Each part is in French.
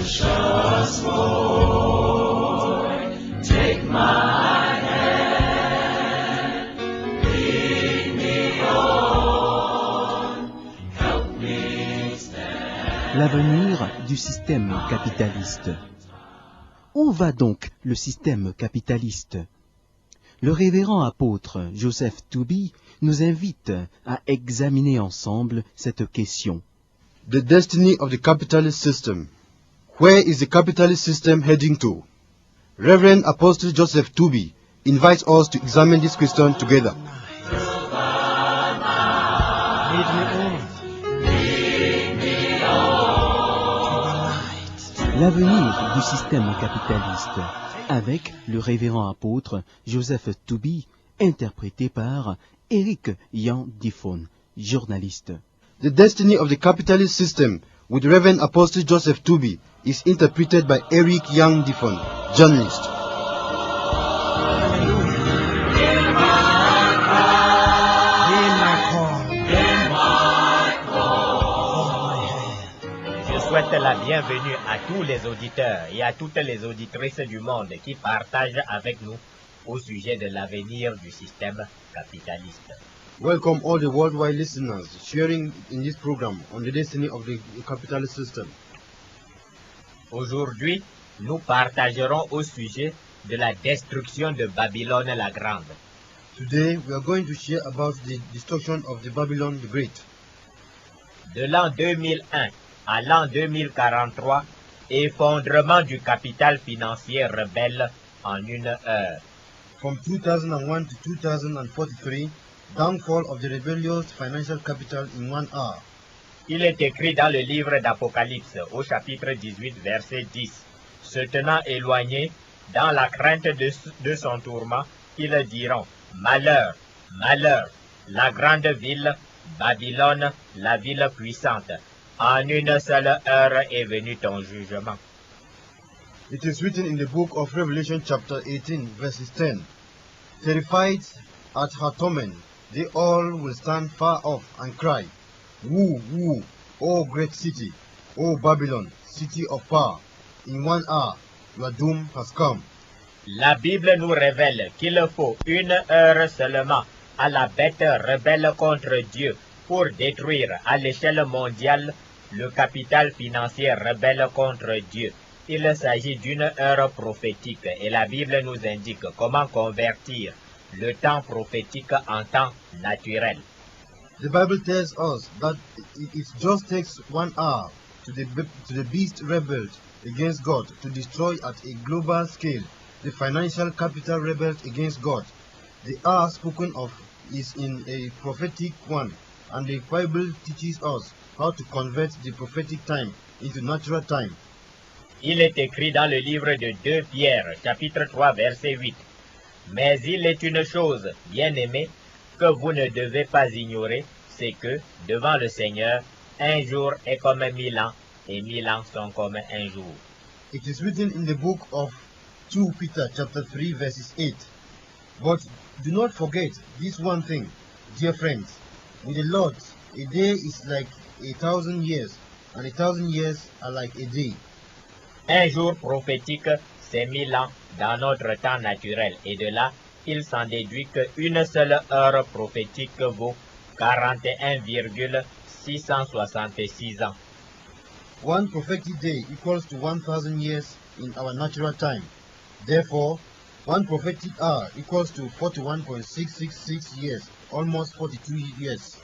Precious Lord, take my hand, lead me on, help me stand. L'avenir du système capitaliste. Où va donc le système capitaliste? Le révérend apôtre Joseph Tooby nous invite à examiner ensemble cette question. The destiny of the capitalist system. Where is the capitalist system heading to? Reverend Apostle Joseph Tooby invites us to examine this question together. L'avenir du système capitaliste, avec le révérend apôtre Joseph Tooby, interprété par Eric Yan Diffon, journaliste. The destiny of the capitalist system with Reverend Apostle Joseph Tooby is interpreted by Eric Young Diffon, journalist. Je souhaite la bienvenue à tous les auditeurs et à toutes les auditrices du monde qui partagent avec nous au sujet de l'avenir du système capitaliste. Welcome all the worldwide listeners sharing in this program on the destiny of the capitalist system. Aujourd'hui, nous partagerons au sujet de la destruction de Babylone la Grande. Today we are going to share about the destruction of the Babylon the Great. De l'an 2001 à l'an 2043, effondrement du capital financier rebelle en une heure. From 2001 to 2043, downfall of the rebellious financial capital in 1 hour. Il est écrit dans le livre d'Apocalypse au chapitre 18 verset 10. Se tenant éloignés, dans la crainte de son tourment, ils diront, malheur, malheur, la grande ville, Babylone, la ville puissante. En une seule heure est venu ton jugement. It is written in the book of Revelation chapter 18 verses 10. Terrified at her torment, they all will stand far off and cry, Woo, woo, O great city, O Babylon, city of power. In 1 hour, your doom has come. La Bible nous révèle qu'il faut une heure seulement à la bête rebelle contre Dieu pour détruire à l'échelle mondiale le capital financier rebelle contre Dieu. Il s'agit d'une heure prophétique et la Bible nous indique comment convertir le temps prophétique en temps naturel. The Bible tells us that it just takes 1 hour to the beast rebelled against God to destroy at a global scale the financial capital rebelled against God. The hour spoken of is in a prophetic one, and the Bible teaches us how to convert the prophetic time into natural time. Il est écrit dans le livre de 2 Pierre, chapitre 3, verset 8. Mais il est une chose, bien-aimée, que vous ne devez pas ignorer, c'est que, devant le Seigneur, un jour est comme 1000 ans, et 1000 ans sont comme un jour. It is written in the book of 2 Peter chapter 3 verses 8. But do not forget this one thing, dear friends. With the Lord, a day is like 1,000 years, and 1,000 years are like a day. Un jour prophétique, c'est 1000 ans dans notre temps naturel, et de là, il s'en déduit qu'une seule heure prophétique vaut 41,666 ans. One prophetic day equals to 1,000 years in our natural time. Therefore, one prophetic hour equals to 41.666 years, almost 42 years.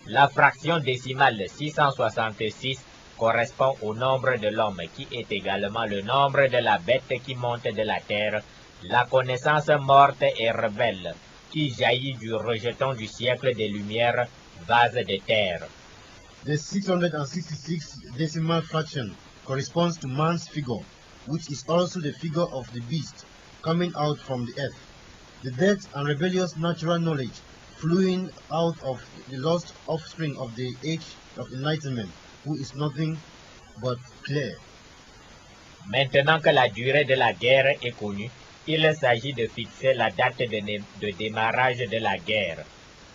La fraction décimale 666 correspond au nombre de l'homme qui est également le nombre de la bête qui monte de la terre, la connaissance morte et rebelle qui jaillit du rejeton du siècle des Lumières, vase de terre. The 666 decimal fraction corresponds to man's figure, which is also the figure of the beast coming out from the earth. The dead and rebellious natural knowledge flowing out of the lost offspring of the age of enlightenment, who is nothing but clear. Maintenant que la durée de la guerre est connue, il s'agit de fixer la date de démarrage de la guerre.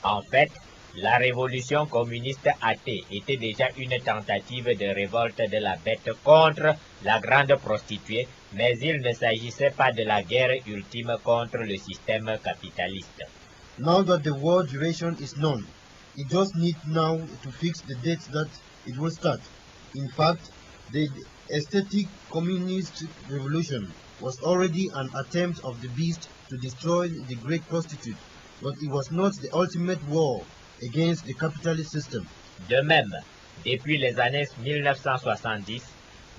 En fait, La révolution communiste athée était déjà une tentative de révolte de la bête contre la grande prostituée, mais il ne s'agissait pas de la guerre ultime contre le système capitaliste. Now that the war duration is known, it just needs now to fix the date that it will start. In fact, the aesthetic communist revolution was already an attempt of the beast to destroy the great prostitute, but it was not the ultimate war against the capitalist system. De même, depuis les années 1970,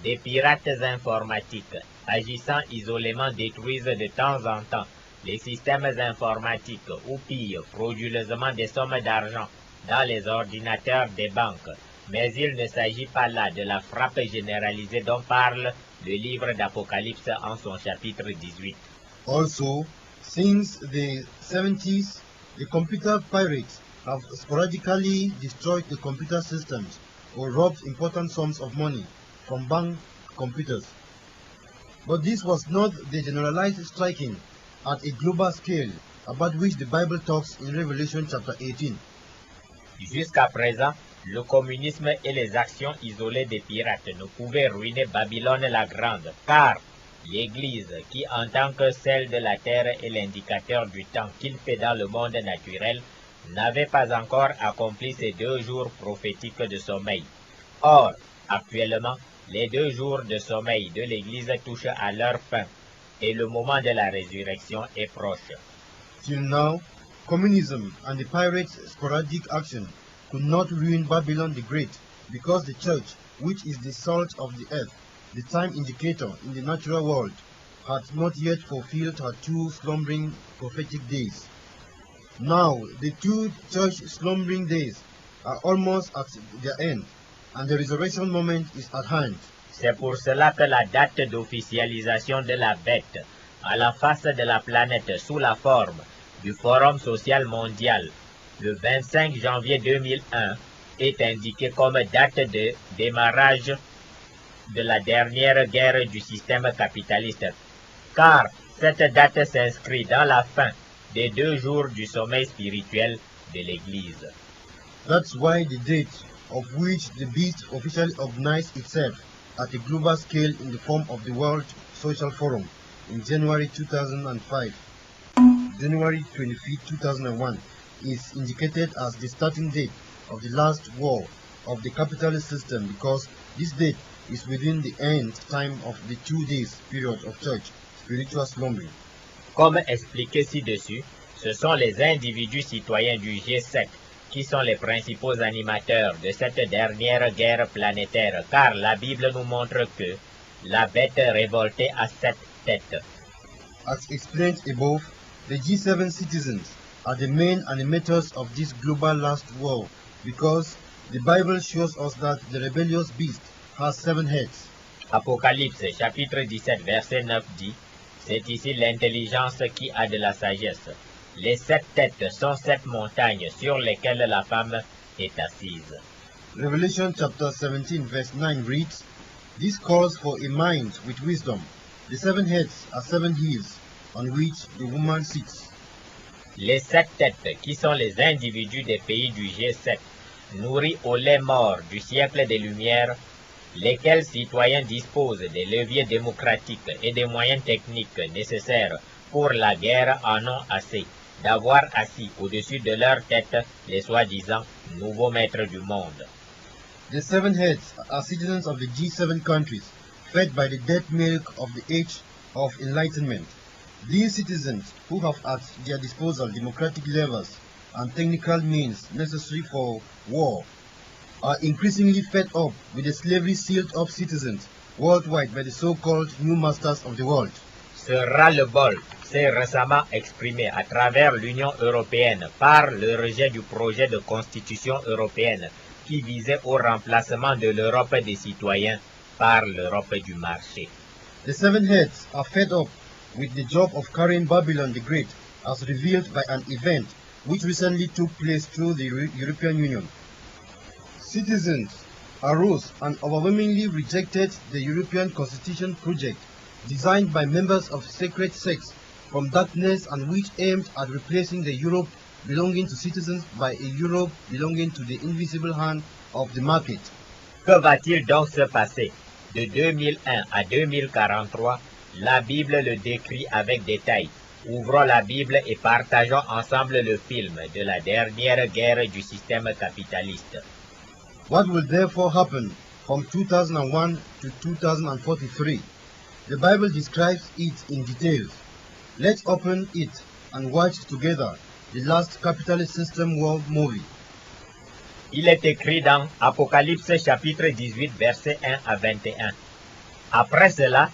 des pirates informatiques agissant isolément détruisent de temps en temps les systèmes informatiques ou pillent frauduleusement des sommes d'argent dans les ordinateurs des banques. Mais il ne s'agit pas là de la frappe généralisée dont parle le livre d'Apocalypse en son chapitre 18. Also, since the 70s, the computer pirates have sporadically destroyed the computer systems or robbed important sums of money from bank computers. But this was not the generalized striking at a global scale about which the Bible talks in Revelation chapter 18. Jusqu'à présent, le communisme et les actions isolées des pirates ne pouvaient ruiner Babylone la Grande, car l'Église, qui en tant que celle de la terre est l'indicateur du temps qu'il fait dans le monde naturel, n'avait pas encore accompli ces 2 jours prophétiques de sommeil. Or, actuellement, les 2 jours de sommeil de l'Église touchent à leur fin, et le moment de la résurrection est proche. Till now, communism and the pirates' sporadic action could not ruin Babylon the Great, because the church, which is the salt of the earth, the time indicator in the natural world, had not yet fulfilled her 2 slumbering prophetic days. Now, the 2 church slumbering days are almost at their end, and the resurrection moment is at hand. C'est pour cela que la date d'officialisation de la bête à la face de la planète sous la forme du Forum social mondial, le 25 janvier 2001, est indiquée comme date de démarrage de la dernière guerre du système capitaliste, car cette date s'inscrit dans la fin des 2 jours du sommeil spirituel de l'Église. That's why the date of which the beast officially organized itself at a global scale in the form of the World Social Forum in January 2005, January 25, 2001, is indicated as the starting date of the last war of the capitalist system, because this date is within the end time of the 2 days period of church spiritual slumbering. Comme expliqué ci-dessus, ce sont les individus citoyens du G7 qui sont les principaux animateurs de cette dernière guerre planétaire, car la Bible nous montre que la bête révoltée a 7 têtes. As explained above, the G7 citizens are the main animators of this global last war, because the Bible shows us that the rebellious beast has 7 heads. Apocalypse chapitre 17 verset 9 dit, c'est ici l'intelligence qui a de la sagesse. Les 7 têtes sont 7 montagnes sur lesquelles la femme est assise. Revelation chapter 17 verse 9 reads, this calls for a mind with wisdom. The 7 heads are 7 hills on which the woman sits. Les 7 têtes, qui sont les individus des pays du G7, nourris au lait mort du siècle des Lumières, lesquels citoyens disposent des leviers démocratiques et des moyens techniques nécessaires pour la guerre, en ont assez d'avoir assis au-dessus de leur tête les soi-disant nouveaux maîtres du monde. The 7 heads are citizens of the G7 countries, fed by the dead milk of the age of enlightenment. These citizens, who have at their disposal democratic levers and technical means necessary for war, are increasingly fed up with the slavery sealed up citizens worldwide by the so-called new masters of the world. Ce ras-le-bol s'est récemment exprimé à travers l'Union européenne par le rejet du projet de constitution européenne qui visait au remplacement de l'Europe des citoyens par l'Europe du marché. The 7 heads are fed up with the job of carrying Babylon the Great, as revealed by an event which recently took place through the European Union. Citizens arose and overwhelmingly rejected the European Constitution project designed by members of sacred sects from darkness and which aimed at replacing the Europe belonging to citizens by a Europe belonging to the invisible hand of the market. Que va-t-il donc se passer? De 2001 à 2043, la Bible le décrit avec détail. Ouvrons la Bible et partageons ensemble le film de la dernière guerre du système capitaliste. What will therefore happen from 2001 to 2043? The Bible describes it in details. Let's open it and watch together the last capitalist system war movie. Il est écrit dans Apocalypse chapitre 18 versets 1 à 21. Après cela,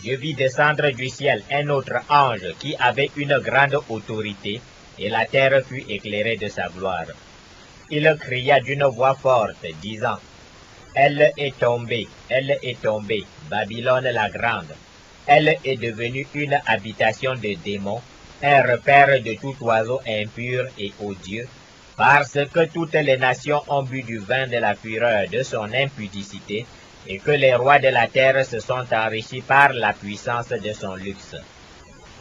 je vis descendre du ciel un autre ange qui avait une grande autorité, et la terre fut éclairée de sa gloire. Il cria d'une voix forte, disant, elle est tombée, Babylone la grande. Elle est devenue une habitation de démons, un repère de tout oiseau impur et odieux, parce que toutes les nations ont bu du vin de la fureur de son impudicité, et que les rois de la terre se sont enrichis par la puissance de son luxe.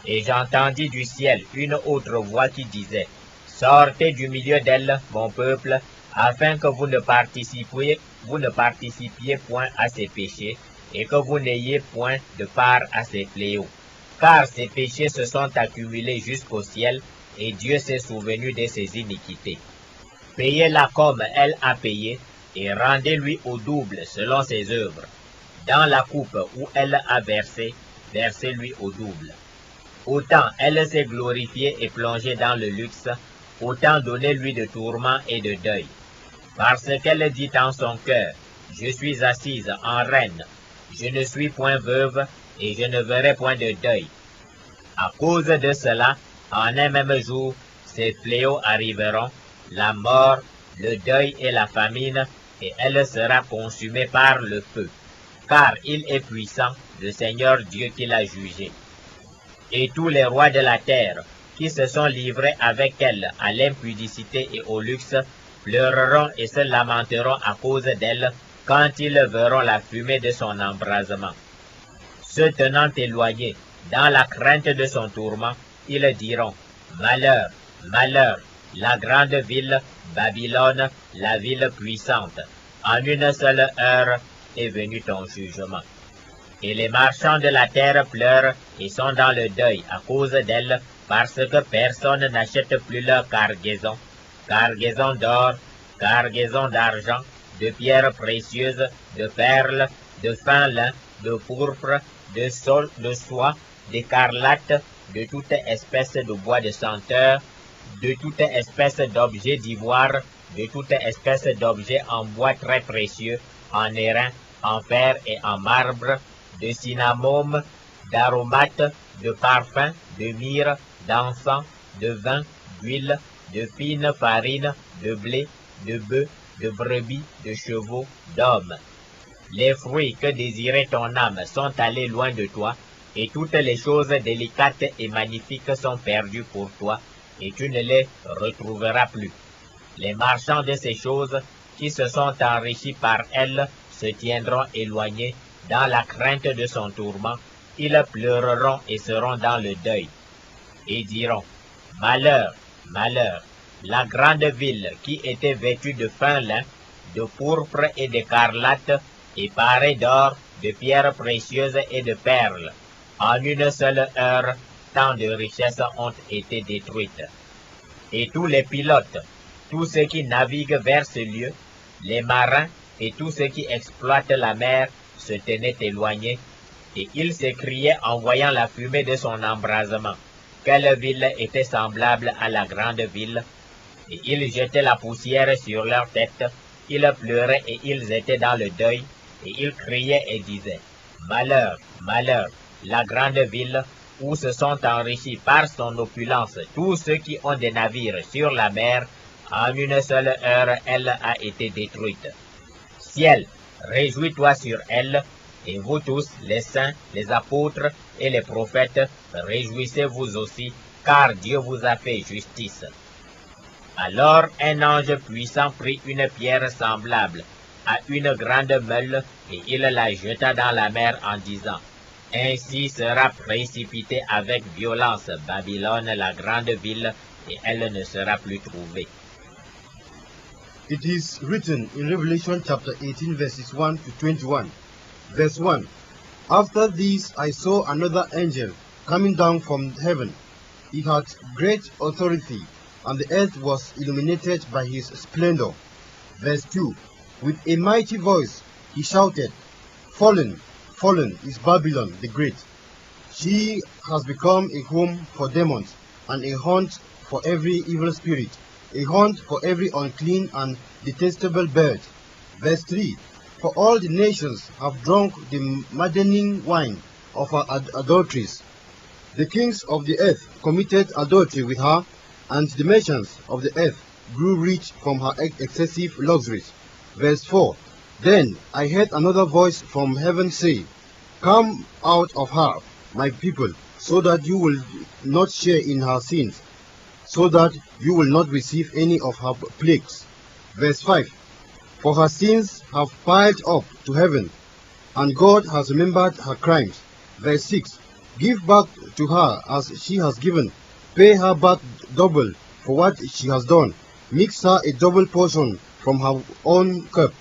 Et j'entendis du ciel une autre voix qui disait, sortez du milieu d'elle, mon peuple, afin que vous ne participiez point à ses péchés, et que vous n'ayez point de part à ses fléaux. Car ses péchés se sont accumulés jusqu'au ciel, et Dieu s'est souvenu de ses iniquités. Payez-la comme elle a payé, et rendez-lui au double selon ses œuvres. Dans la coupe où elle a versé, versez-lui au double. Autant elle s'est glorifiée et plongée dans le luxe, autant donnez-lui de tourments et de deuil. Parce qu'elle dit en son cœur, je suis assise en reine, je ne suis point veuve, et je ne verrai point de deuil. À cause de cela, en un même jour, ces fléaux arriveront, la mort, le deuil et la famine, et elle sera consumée par le feu. Car il est puissant, le Seigneur Dieu qui l'a jugé. Et tous les rois de la terre, qui se sont livrés avec elle à l'impudicité et au luxe, pleureront et se lamenteront à cause d'elle, quand ils verront la fumée de son embrasement. Se tenant éloignés, dans la crainte de son tourment, ils diront, malheur, malheur, la grande ville, Babylone, la ville puissante. En une seule heure est venu ton jugement. Et les marchands de la terre pleurent et sont dans le deuil à cause d'elle, parce que personne n'achète plus leur cargaison, cargaison d'or, cargaison d'argent, de pierres précieuses, de perles, de fin lin, de pourpre, de sol, de soie, d'écarlate, de toute espèce de bois de senteur, de toute espèce d'objets d'ivoire, de toute espèce d'objets en bois très précieux, en airain, en fer et en marbre, de cinnamome, d'aromates, de parfums, de myrrhe, d'encens, de vin, d'huile, de fine farine, de blé, de bœufs, de brebis, de chevaux, d'hommes. Les fruits que désirait ton âme sont allés loin de toi, et toutes les choses délicates et magnifiques sont perdues pour toi, et tu ne les retrouveras plus. Les marchands de ces choses, qui se sont enrichis par elles, se tiendront éloignés, dans la crainte de son tourment, ils pleureront et seront dans le deuil, et diront, malheur, malheur, la grande ville qui était vêtue de fin lin, de pourpre et d'écarlate, et parée d'or, de pierres précieuses et de perles. En une seule heure, tant de richesses ont été détruites. Et tous les pilotes, tous ceux qui naviguent vers ce lieu, les marins et tous ceux qui exploitent la mer, se tenaient éloignés, et ils s'écriaient en voyant la fumée de son embrasement. Quelle ville était semblable à la grande ville? Et ils jetaient la poussière sur leurs têtes, ils pleuraient et ils étaient dans le deuil, et ils criaient et disaient, malheur, malheur, la grande ville, où se sont enrichis par son opulence tous ceux qui ont des navires sur la mer, en une seule heure elle a été détruite. Ciel, réjouis-toi sur elle, et vous tous, les saints, les apôtres et les prophètes, réjouissez-vous aussi, car Dieu vous a fait justice. Alors un ange puissant prit une pierre semblable à une grande meule, et il la jeta dans la mer en disant, ainsi sera précipitée avec violence Babylone, la grande ville, et elle ne sera plus trouvée. It is written in Revelation chapter 18 verses 1 to 21. Verse 1. After this I saw another angel coming down from heaven. He had great authority, and the earth was illuminated by his splendor. Verse 2. With a mighty voice he shouted, Fallen, fallen is Babylon the Great. She has become a home for demons, and a haunt for every evil spirit, a haunt for every unclean and detestable bird. Verse 3. For all the nations have drunk the maddening wine of her adulteries. The kings of the earth committed adultery with her, and the merchants of the earth grew rich from her excessive luxuries. Verse 4. Then I heard another voice from heaven say, Come out of her, my people, so that you will not share in her sins, so that you will not receive any of her plagues. Verse 5. For her sins have piled up to heaven, and God has remembered her crimes. Verse 6. Give back to her as she has given. Pay her back double for what she has done. Mix her a double portion from her own cup.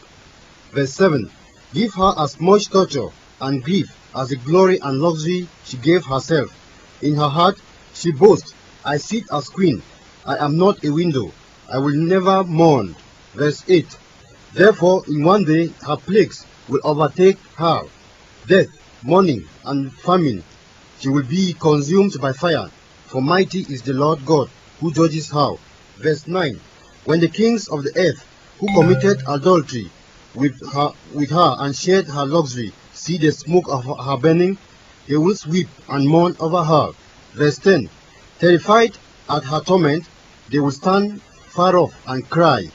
Verse 7. Give her as much torture and grief as the glory and luxury she gave herself. In her heart she boasts, I sit as queen. I am not a window. I will never mourn. Verse 8. Therefore in one day her plagues will overtake her, death, mourning, and famine. She will be consumed by fire, for mighty is the Lord God who judges her. Verse 9. When the kings of the earth who committed adultery with her and shared her luxury see the smoke of her burning, they will weep and mourn over her. Verse 10. Terrified at her torment, they will stand far off and cry,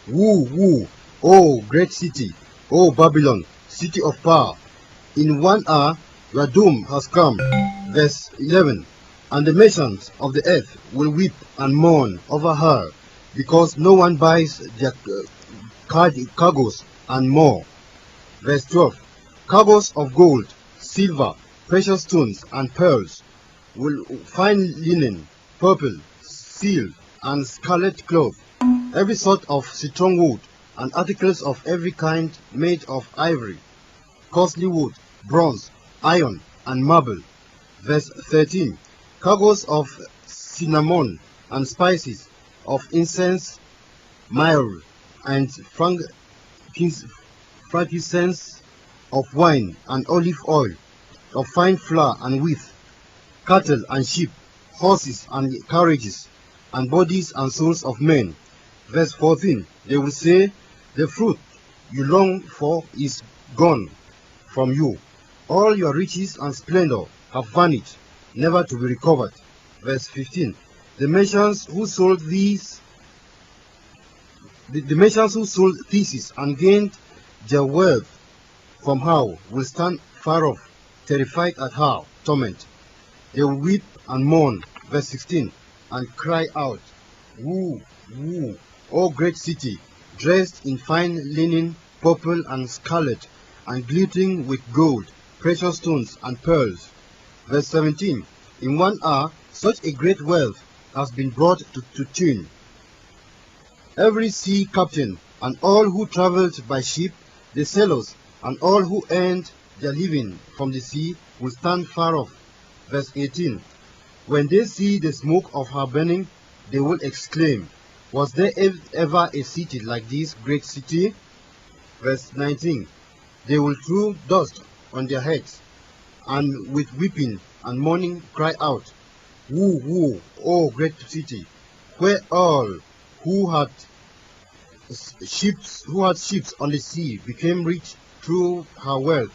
Woo, woo, O great city, O Babylon, city of power. In 1 hour your doom has come. Verse 11. And the merchants of the earth will weep and mourn over her, because no one buys their cargoes and more. Verse 12. Cargoes of gold, silver, precious stones, and pearls, will fine linen, purple, silk, and scarlet cloth, every sort of citron wood, and articles of every kind made of ivory, costly wood, bronze, iron, and marble. Verse 13. Cargoes of cinnamon and spices, of incense, myrrh, and frankincense, of wine and olive oil, of fine flour and wheat, cattle and sheep, horses and carriages, and bodies and souls of men. Verse 14. They will say, the fruit you long for is gone from you. All your riches and splendor have vanished, never to be recovered. Verse 15. The merchants who sold these, the merchants who sold theses and gained their wealth from her will stand far off, terrified at her torment. They will weep and mourn. Verse 16. And cry out, Woo, woo, O great city, dressed in fine linen, purple and scarlet, and glittering with gold, precious stones and pearls. Verse 17. In 1 hour such a great wealth has been brought to Tune. Every sea captain and all who travelled by ship, the sailors and all who earned their living from the sea will stand far off. Verse 18. When they see the smoke of her burning, they will exclaim, Was there ever a city like this great city? Verse 19. They will throw dust on their heads, and with weeping and mourning cry out, Woo, woo, O great city, where all who had ships on the sea became rich through her wealth.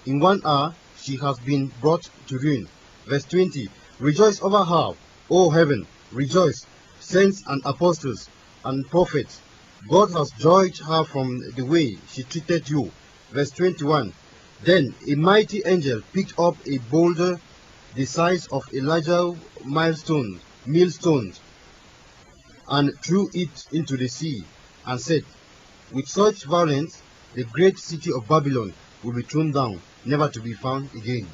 In 1 hour she has been brought to ruin. Verse 20. Rejoice over her, O heaven, rejoice, saints and apostles and prophets. God has judged her from the way she treated you. Verse 21. Then a mighty angel picked up a boulder the size of a larger millstone, and threw it into the sea, and said, With such violence the great city of Babylon will be thrown down, never to be found again.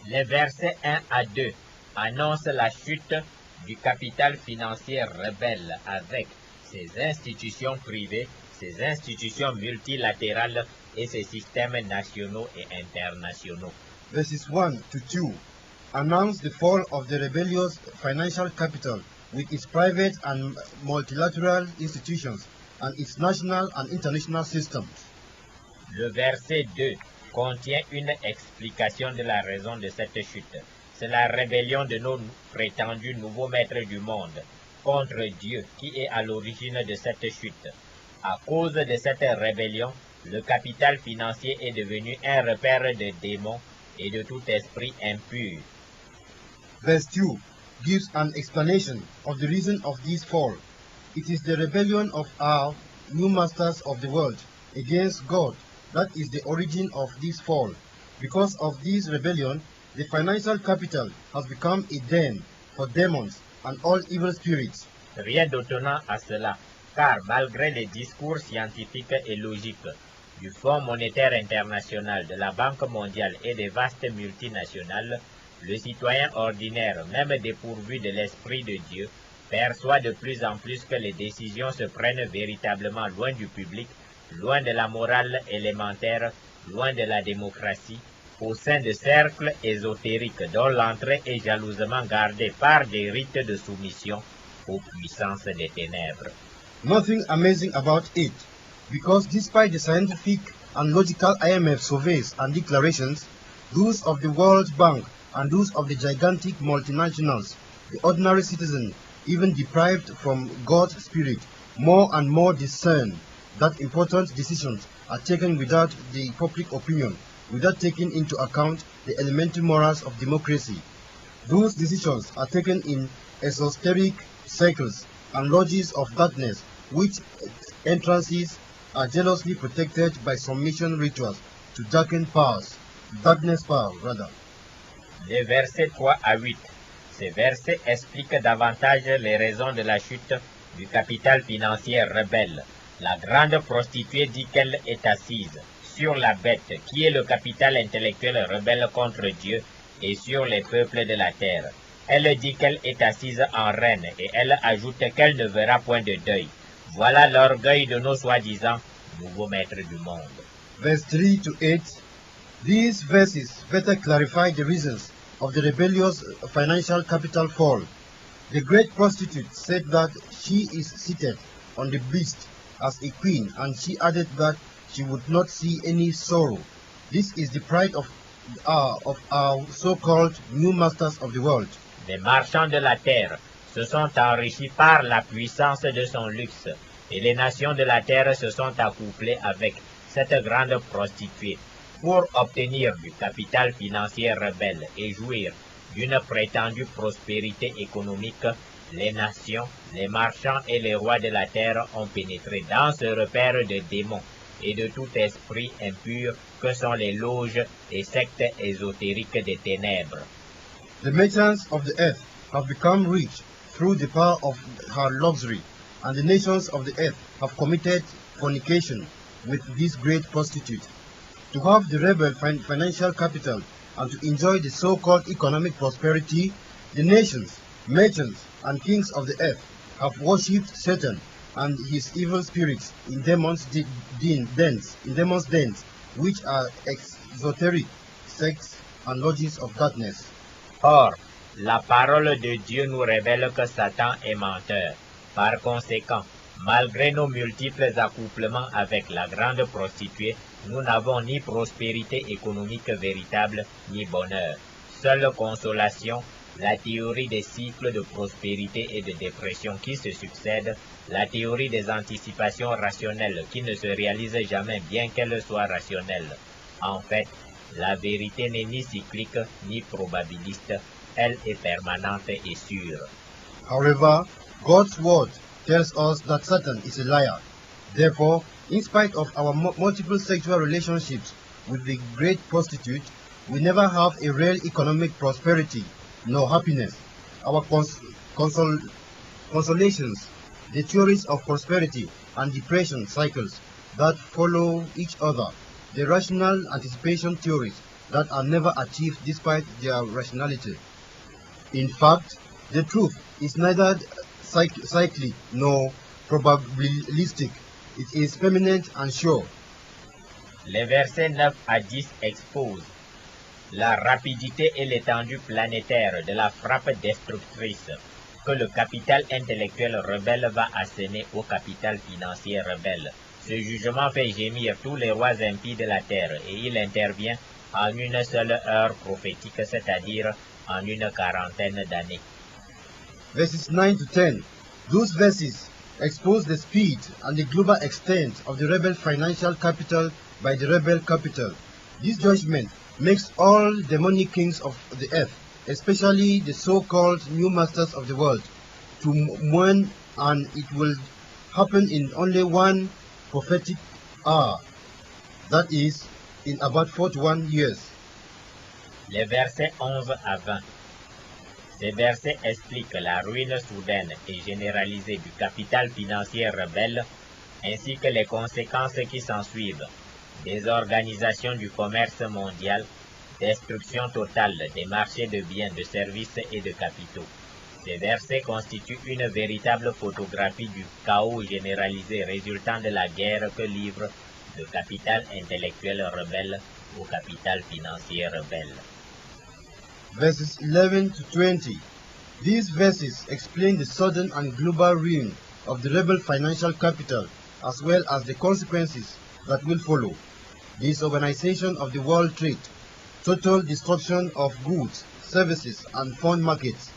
Les versets 1 à 2 annoncent la chute du capital financier rebelle avec ses institutions privées, ses institutions multilatérales et ses systèmes nationaux et internationaux. Verses 1 to 2 announce the fall of the rebellious financial capital with its private and multilateral institutions and its national and international systems. Le verset 2 contient une explication de la raison de cette chute. C'est la rébellion de nos prétendus nouveaux maîtres du monde contre Dieu qui est à l'origine de cette chute. À cause de cette rébellion, le capital financier est devenu un repère de démons et de tout esprit impur. Verse 2 gives an explanation of the reason of this fall. It is the rebellion of our new masters of the world against God that is the origin of this fall. Because of this rebellion, the financial capital has become a den for demons and all evil spirits. Rien d'étonnant à cela, car malgré les discours scientifiques et logiques du Fonds monétaire international, de la Banque mondiale et des vastes multinationales, le citoyen ordinaire, même dépourvu de l'Esprit de Dieu, perçoit de plus en plus que les décisions se prennent véritablement loin du public, loin de la morale élémentaire, loin de la démocratie, au sein de cercles ésotériques dont l'entrée est jalousement gardée par des rites de soumission aux puissances des ténèbres. Nothing amazing about it, because despite the scientific and logical IMF surveys and declarations, those of the World Bank and those of the gigantic multinationals, the ordinary citizen, even deprived from God's Spirit, more and more discern that important decisions are taken without the public opinion, without taking into account the elementary morals of democracy. Those decisions are taken in esoteric circles and lodges of darkness, which entrances are jealously protected by submission rituals to darkened powers, darkness power rather. Les versets 3 à 8. Ces versets expliquent davantage les raisons de la chute du capital financier rebelle. La grande prostituée dit qu'elle est assise sur la bête, qui est le capital intellectuel rebelle contre Dieu et sur les peuples de la terre. Elle dit qu'elle est assise en reine et elle ajoute qu'elle ne verra point de deuil. Voilà l'orgueil de nos soi-disant nouveaux maîtres du monde. Verse 3 to 8. These verses better clarify the reasons of the rebellious financial capital fall. The great prostitute said that she is seated on the beast as a queen, and she added that she would not see any sorrow. This is the pride of our so-called new masters of the world. Les marchands de la terre se sont enrichis par la puissance de son luxe, et les nations de la terre se sont accouplées avec cette grande prostituée pour obtenir du capital financier rebelle et jouir d'une prétendue prospérité économique. Les nations, les marchands et les rois de la terre ont pénétré dans ce repère de démons et de tout esprit impur que sont les loges et sectes ésotériques des ténèbres. The merchants of the earth have become rich through the power of her luxury, and the nations of the earth have committed fornication with this great prostitute. To have the rebel financial capital and to enjoy the so-called economic prosperity, the nations, merchants, and kings of the earth have worshipped Satan and his evil spirits in demons' dens, which are exoteric sects and lodges of darkness. Or, la parole de Dieu nous révèle que Satan est menteur. Par conséquent, malgré nos multiples accouplements avec la grande prostituée, nous n'avons ni prospérité économique véritable, ni bonheur. Seule consolation, la théorie des cycles de prospérité et de dépression qui se succèdent, la théorie des anticipations rationnelles qui ne se réalisent jamais bien qu'elles soient rationnelles. En fait, la vérité n'est ni cyclique ni probabiliste, elle est permanente et sûre. However, God's word tells us that Satan is a liar. Therefore, in spite of our multiple sexual relationships with the great prostitute, we never have a real economic prosperity nor happiness. Our consolations, the theories of prosperity and depression cycles that follow each other, the rational anticipation theories that are never achieved despite their rationality. In fact, The truth is neither cyclic nor probabilistic. It is permanent and sure. Les versets 9 à 10 exposent la rapidité et l'étendue planétaire de la frappe destructrice que le capital intellectuel rebelle va asséner au capital financier rebelle. Ce jugement fait gémir tous les rois impies de la terre et il intervient en une seule heure prophétique, c'est-à-dire en une quarantaine d'années. Verses 9 to 10. Those verses expose the speed and the global extent of the rebel financial capital by the rebel capital. This judgment makes all demonic kings of the earth, especially the so-called new masters of the world, to mourn, and it will happen in only one prophetic hour, that is, in about 41 years. Les versets 11 à 20. Ces versets expliquent la ruine soudaine et généralisée du capital financier rebelle, ainsi que les conséquences qui s'ensuivent: désorganisation du commerce mondial, destruction totale des marchés de biens, de services et de capitaux. Ces versets constituent une véritable photographie du chaos généralisé résultant de la guerre que livre le capital intellectuel rebelle au capital financier rebelle. Verses 11 to 20. These verses explain the sudden and global ruin of the rebel financial capital, as well as the consequences that will follow: disorganization of the world trade, total destruction of goods, services, and fund markets.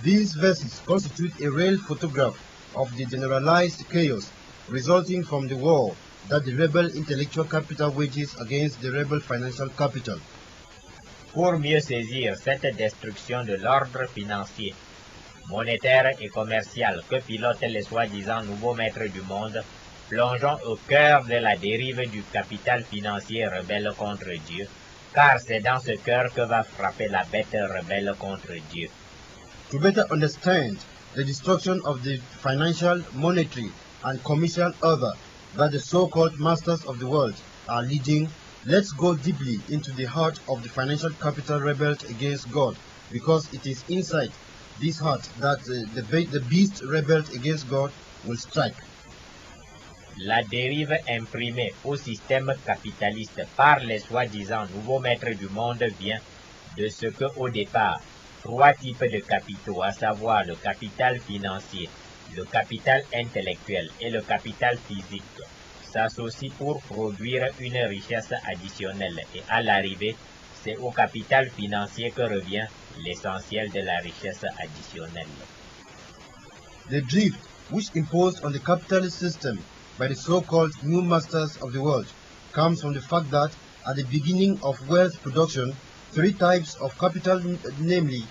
These verses constitute a real photograph of the generalized chaos resulting from the war that the rebel intellectual capital wages against the rebel financial capital. Pour mieux saisir cette destruction de l'ordre financier, monétaire et commercial que pilotent les soi-disant nouveaux maîtres du monde, plongeons au cœur de la dérive du capital financier rebelle contre Dieu, car c'est dans ce cœur que va frapper la bête rebelle contre Dieu. To better understand the destruction of the financial, monetary, and commercial order that the so-called masters of the world are leading, let's go deeply into the heart of the financial capital rebelled against God, because it is inside this heart that the beast rebelled against God will strike. La dérive imprimée au système capitaliste par les soi-disant nouveaux maîtres du monde vient de ce que, au départ, trois types de capitaux, à savoir le capital financier, le capital intellectuel et le capital physique, s'associent pour produire une richesse additionnelle, et à l'arrivée, c'est au capital financier que revient l'essentiel de la richesse additionnelle. The drift which imposed on the capitalist system by the so-called new masters of the world comes from the fact that at the beginning of wealth production, three types of capital, namely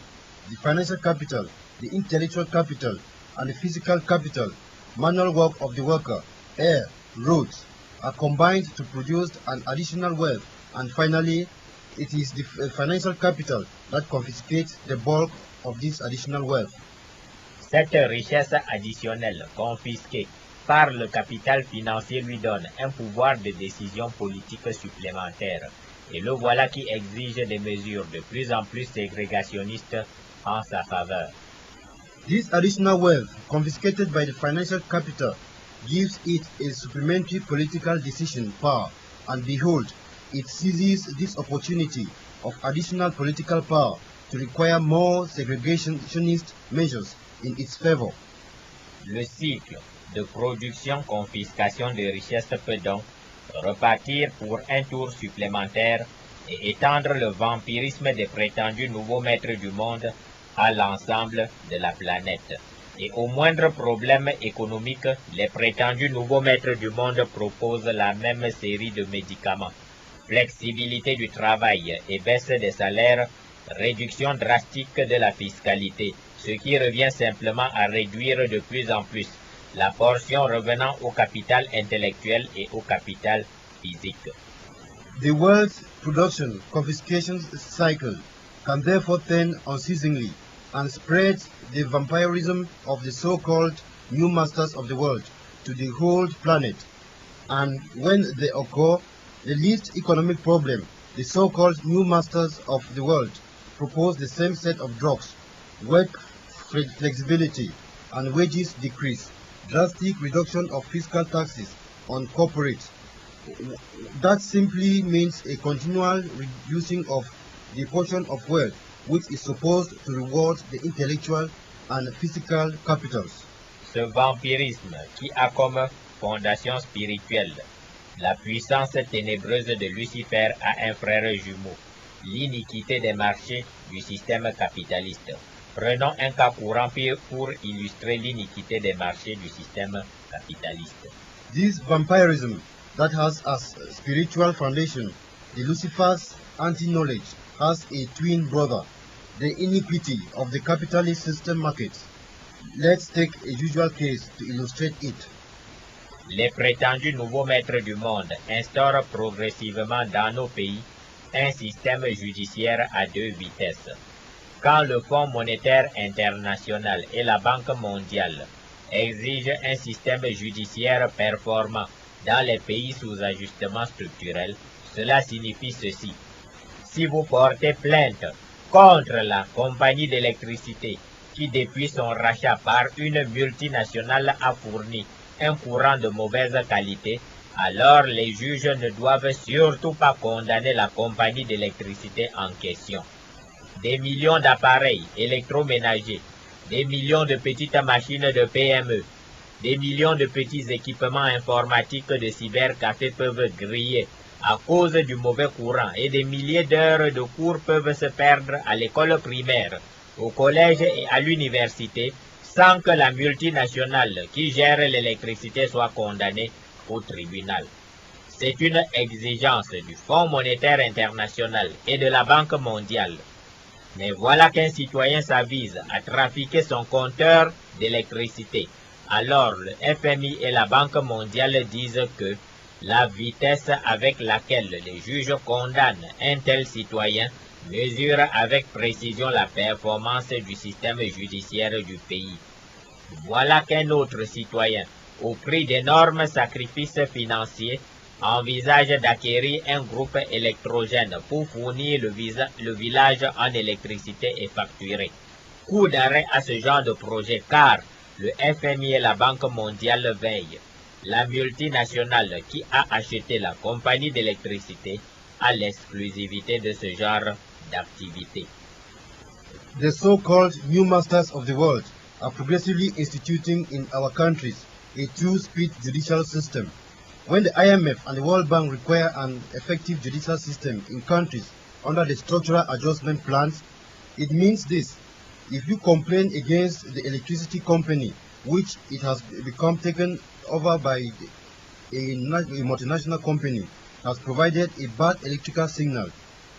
the financial capital, the intellectual capital, and the physical capital, manual work of the worker, air, roads, are combined to produce an additional wealth, and finally, it is the financial capital that confiscates the bulk of this additional wealth. Cette richesse additionnelle confisquée par le capital financier lui donne un pouvoir de décision politique supplémentaire, et le voilà qui exige des mesures de plus en plus ségrégationnistes en sa faveur. This additional wealth confiscated by the financial capital gives it a supplementary political decision power, and behold, it seizes this opportunity of additional political power to require more segregationist measures in its favor. Le cycle de production-confiscation de richesses peut donc repartir pour un tour supplémentaire et étendre le vampirisme des prétendus nouveaux maîtres du monde à l'ensemble de la planète. Et au moindre problème économique, les prétendus nouveaux maîtres du monde proposent la même série de médicaments: flexibilité du travail et baisse des salaires, réduction drastique de la fiscalité, ce qui revient simplement à réduire de plus en plus la portion revenant au capital intellectuel et au capital physique. The wealth production confiscation cycle can therefore turn unceasingly and spread the vampirism of the so-called new masters of the world to the whole planet. And when they occur, the least economic problem, the so-called new masters of the world propose the same set of drugs, work flexibility, and wages decrease. Drastic reduction of fiscal taxes on corporates. That simply means a continual reducing of the portion of wealth which is supposed to reward the intellectual and physical capitals. Ce vampirisme qui a comme fondation spirituelle la puissance ténébreuse de Lucifer a un frère jumeau, l'iniquité des marchés du système capitaliste. Prenons un cas courant pour illustrer l'iniquité des marchés du système capitaliste. This vampirism that has as spiritual foundation the Lucifer's anti-knowledge has a twin brother, the iniquity of the capitalist system markets. Let's take a usual case to illustrate it. Les prétendus nouveaux maîtres du monde instaurent progressivement dans nos pays un système judiciaire à deux vitesses. Quand le Fonds monétaire international et la Banque mondiale exigent un système judiciaire performant dans les pays sous ajustement structurel, cela signifie ceci. Si vous portez plainte contre la compagnie d'électricité qui depuis son rachat par une multinationale a fourni un courant de mauvaise qualité, alors les juges ne doivent surtout pas condamner la compagnie d'électricité en question. Des millions d'appareils électroménagers, des millions de petites machines de PME, des millions de petits équipements informatiques de cybercafé peuvent griller à cause du mauvais courant et des milliers d'heures de cours peuvent se perdre à l'école primaire, au collège et à l'université sans que la multinationale qui gère l'électricité soit condamnée au tribunal. C'est une exigence du Fonds monétaire international et de la Banque mondiale. Mais voilà qu'un citoyen s'avise à trafiquer son compteur d'électricité. Alors le FMI et la Banque mondiale disent que la vitesse avec laquelle les juges condamnent un tel citoyen mesure avec précision la performance du système judiciaire du pays. Voilà qu'un autre citoyen, au prix d'énormes sacrifices financiers, envisage d'acquérir un groupe électrogène pour fournir le village en électricité et facturé. Coup d'arrêt à ce genre de projet car le FMI et la Banque mondiale veillent. La multinationale qui a acheté la compagnie d'électricité a l'exclusivité de ce genre d'activité. The so-called new masters of the world are progressively instituting in our countries a two-speed judicial system. When the IMF and the World Bank require an effective judicial system in countries under the structural adjustment plans, it means this. If you complain against the electricity company, which it has become taken over by a multinational company, has provided a bad electrical signal,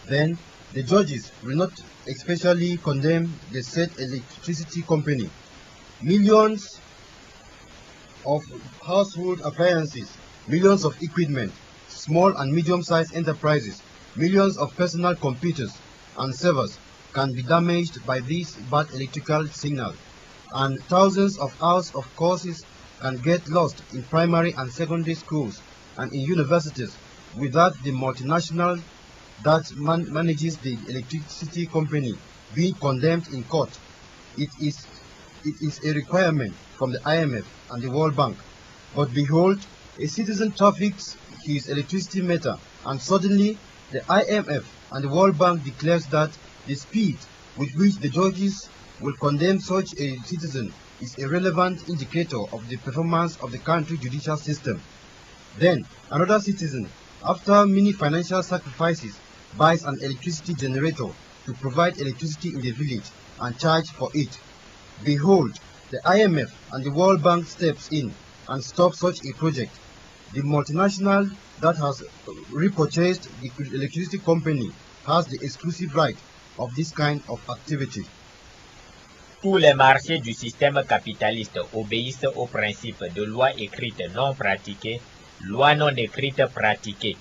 then the judges will not especially condemn the said electricity company. Millions of household appliances, millions of equipment, small and medium-sized enterprises, millions of personal computers and servers can be damaged by this bad electrical signal, and thousands of hours of courses can get lost in primary and secondary schools and in universities without the multinational that manages the electricity company being condemned in court. It is a requirement from the IMF and the World Bank. But behold, a citizen traffics his electricity meter, and suddenly the IMF and the World Bank declares that the speed with which the judges will condemn such a citizen is a relevant indicator of the performance of the country judicial system. Then another citizen, after many financial sacrifices, buys an electricity generator to provide electricity in the village and charge for it. Behold, the IMF and the World Bank steps in and stops such a project. The multinational that has repurchased the electricity company has the exclusive right of this kind of activity. Tous les marchés du système capitaliste obéissent au principe de loi écrite non pratiquée, loi non écrite pratiquée,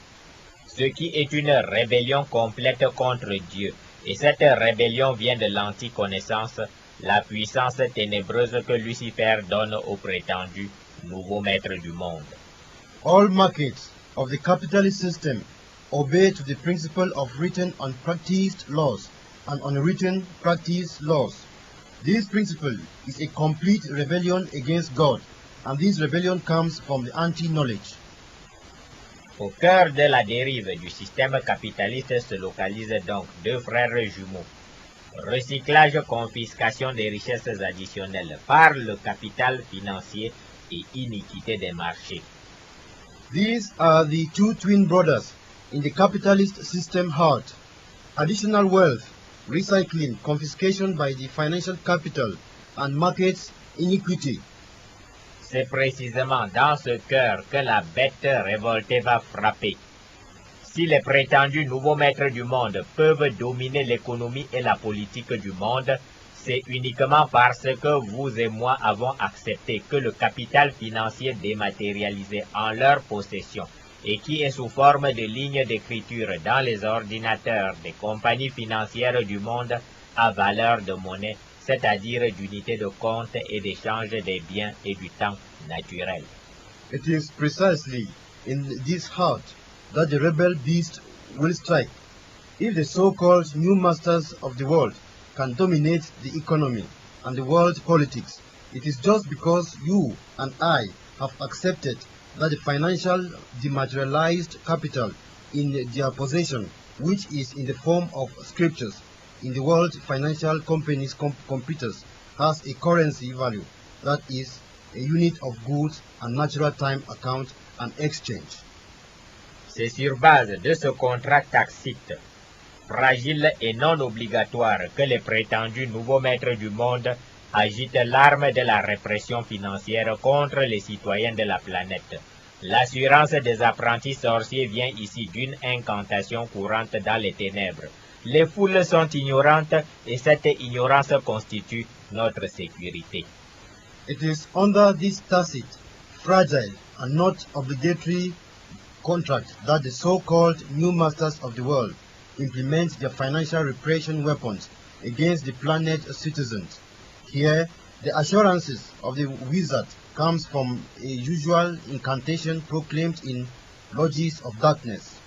ce qui est une rébellion complète contre Dieu. Et cette rébellion vient de l'anti-connaissance, la puissance ténébreuse que Lucifer donne au prétendu nouveau maître du monde. All markets of the capitalist system obey to the principle of written and practiced laws and unwritten practiced laws. This principle is a complete rebellion against God, and this rebellion comes from the anti-knowledge. Au cœur de la dérive du système capitaliste se localisent donc deux frères jumeaux. Recyclage, confiscation des richesses additionnelles par le capital financier et iniquité des marchés. These are the two twin brothers in the capitalist system heart. Additional wealth, recycling, confiscation by the financial capital, and markets iniquity. C'est précisément dans ce cœur que la bête révoltée va frapper. Si les prétendus nouveaux maîtres du monde peuvent dominer l'économie et la politique du monde, c'est uniquement parce que vous et moi avons accepté que le capital financier dématérialisé en leur possession et qui est sous forme de lignes d'écriture dans les ordinateurs des compagnies financières du monde a valeur de monnaie, c'est-à-dire d'unité de compte et d'échange des biens et du temps naturel. It is precisely in this heart that the rebel beast will strike. If the so-called new masters of the world can dominate the economy and the world politics, it is just because you and I have accepted that the financial dematerialized capital in their possession, which is in the form of scriptures, in the world financial companies' computers, has a currency value that is a unit of goods and natural time account and exchange. C'est sur base de ce contrat tacite, fragile et non obligatoire que les prétendus nouveaux maîtres du monde agitent l'arme de la répression financière contre les citoyens de la planète. L'assurance des apprentis sorciers vient ici d'une incantation courante dans les ténèbres. Les foules sont ignorantes et cette ignorance constitue notre sécurité. It is under this tacit, fragile, and not obligatory contract that the so-called new masters of the world implement their financial repression weapons against the planet's citizens. Here, the assurances of the wizard comes from a usual incantation proclaimed in lodges of darkness.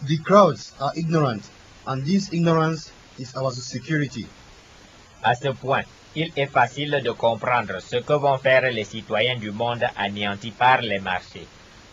The crowds are ignorant, and this ignorance is our security. À ce point, il est facile de comprendre ce que vont faire les citoyens du monde anéantis par les marchés.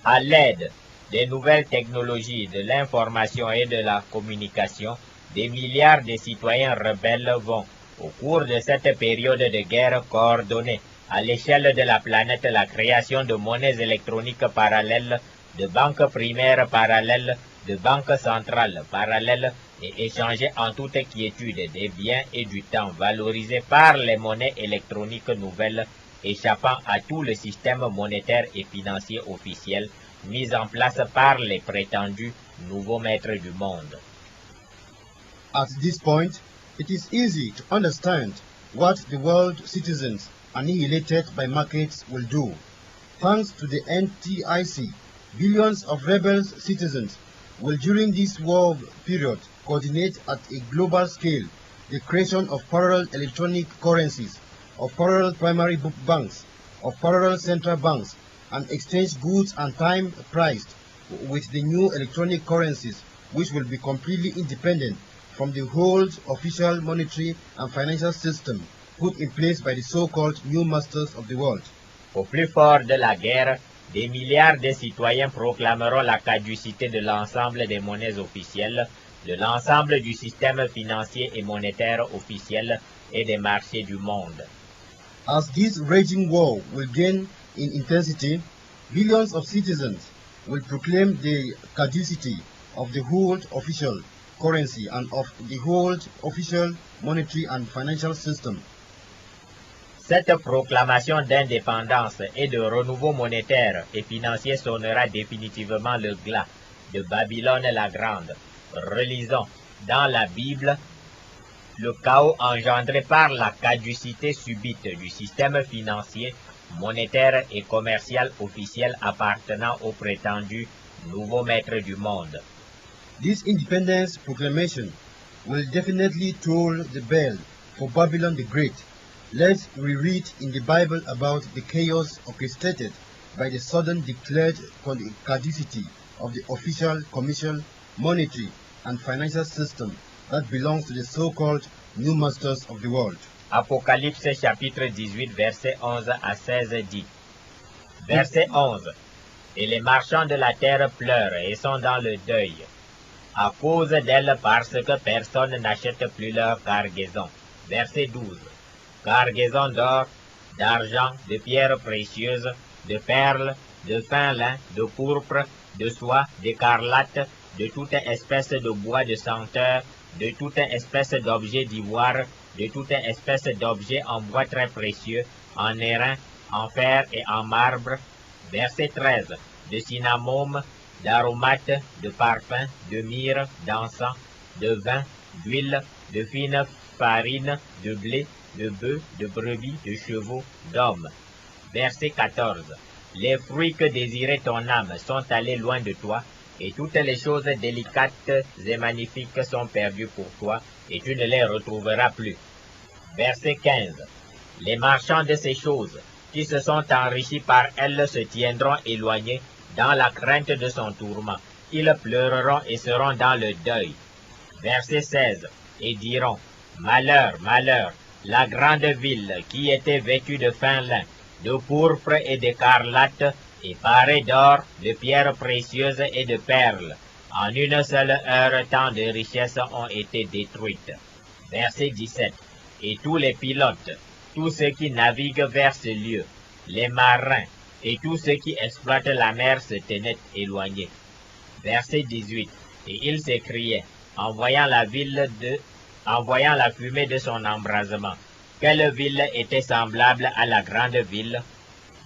À l'aide des nouvelles technologies de l'information et de la communication, des milliards de citoyens rebelles vont, au cours de cette période de guerre coordonnée, à l'échelle de la planète, la création de monnaies électroniques parallèles, de banques primaires parallèles, de banques centrales parallèles et échanger en toute quiétude des biens et du temps valorisés par les monnaies électroniques nouvelles, échappant à tout le système monétaire et financier officiel mis en place par les prétendus nouveaux maîtres du monde. At this point, it is easy to understand what the world citizens annihilated by markets will do. Thanks to the NTIC, billions of rebel citizens will during this war period coordinate at a global scale the creation of parallel electronic currencies, of parallel primary banks, of parallel central banks, and exchange goods and time priced with the new electronic currencies, which will be completely independent from the whole official monetary and financial system put in place by the so-called new masters of the world. Au plus fort de la guerre, des milliards de citoyens proclameront la caducité de l'ensemble des monnaies officielles, de l'ensemble du système financier et monétaire officiel et des marchés du monde. As this raging war will gain in intensity, billions of citizens will proclaim the caducity of the whole official currency and of the whole official monetary and financial system. Cette proclamation d'indépendance et de renouveau monétaire et financier sonnera définitivement le glas de Babylone la Grande. Relisons dans la Bible le chaos engendré par la caducité subite du système financier, monétaire et commercial officiel appartenant aux prétendus nouveaux maîtres du monde. This independence proclamation will definitely toll the bell for Babylon the Great. Let's reread in the Bible about the chaos orchestrated by the sudden declared caducity of the official, commercial, monetary, and financial system that belongs to the so-called new masters of the world. Apocalypse chapitre 18, verset 11 à 16 dit. Verset 11. Et les marchands de la terre pleurent et sont dans le deuil, à cause d'elle parce que personne n'achète plus leur cargaison. Verset 12. Cargaison d'or, d'argent, de pierres précieuses, de perles, de fin lin, de pourpre, de soie, d'écarlate, de toute espèce de bois de senteur, de toute espèce d'objet d'ivoire, de toute espèce d'objet en bois très précieux, en airain, en fer et en marbre. Verset 13. De cinnamome, d'aromates, de parfums, de myrrhe, d'encens, de vin, d'huile, de fine farine, de blé, de bœufs, de brebis, de chevaux, d'hommes. Verset 14. Les fruits que désirait ton âme sont allés loin de toi, et toutes les choses délicates et magnifiques sont perdues pour toi, et tu ne les retrouveras plus. Verset 15. Les marchands de ces choses, qui se sont enrichis par elles, se tiendront éloignés dans la crainte de son tourment. Ils pleureront et seront dans le deuil. Verset 16. Et diront, malheur, malheur, la grande ville qui était vêtue de fin lin, de pourpre et d'écarlate, et parée d'or, de pierres précieuses et de perles. En une seule heure, tant de richesses ont été détruites. Verset 17. Et tous les pilotes, tous ceux qui naviguent vers ce lieu, les marins, et tous ceux qui exploitent la mer se tenaient éloignés. Verset 18. Et ils s'écriaient, en voyant la fumée de son embrasement, quelle ville était semblable à la grande ville?